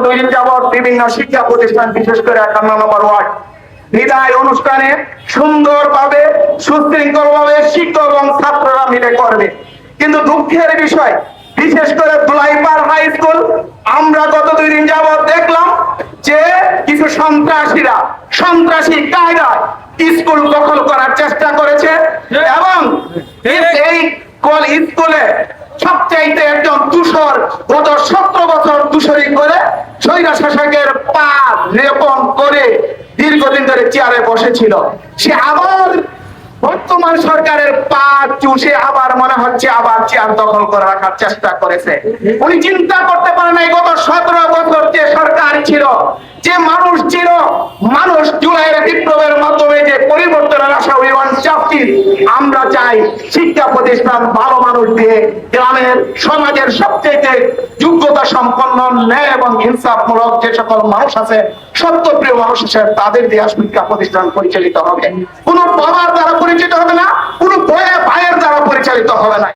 2 দিন যাবৎ বিভিন্ন শিক্ষা প্রতিষ্ঠান, বিশেষ করে 51 নম্বর ওয়ার্ড বিদায় অনুষ্ঠানে সুন্দরভাবে সুশৃঙ্খলভাবে শিক্ষক এবং ছাত্ররা মিলে করবে। কিন্তু দুঃখের বিষয়, বিশেষ করে দুলাইপাড় হাই স্কুল, আমরা গত 2 দিন যাবৎ দেখলাম যে কিছু সন্ত্রাসীরা সন্ত্রাসী কায়দায় স্কুল দখল করার চেষ্টা করেছে এবং এই স্কুলে সবচাইতে একজন তুষর গত 17 বছর তুষরি করে স্বৈরা শাসকের পা লেপন করে দীর্ঘদিন ধরে চেয়ারে বসেছিল। সে আবার বর্তমান সরকারের পা চুষে আবার মনে হচ্ছে আবার চেয়ার দখল করে রাখার চেষ্টা করেছে। উনি চিন্তা করতে পারেন এই গত 17 বছর যে সরকার ছিল, যে মানুষ ছিল, মানুষ জুলাইয়ের বিপ্লবের মাধ্যমে যে পরিবর্তনের আশা উইওয়ান চাচ্ছি, আমরা চাই শিক্ষা প্রতিষ্ঠান ভালো মানুষ দিয়ে গ্রামের সমাজের সবচেয়ে যোগ্যতা সম্পন্ন ন্যায় এবং ইনসাফমূলক যে সকল মানুষ আছে, সত্যপ্রিয় মানুষ আছে, তাদের দিয়ে শিক্ষা প্রতিষ্ঠান পরিচালিত হবে। কোন বাবার দ্বারা পরিচিত হবে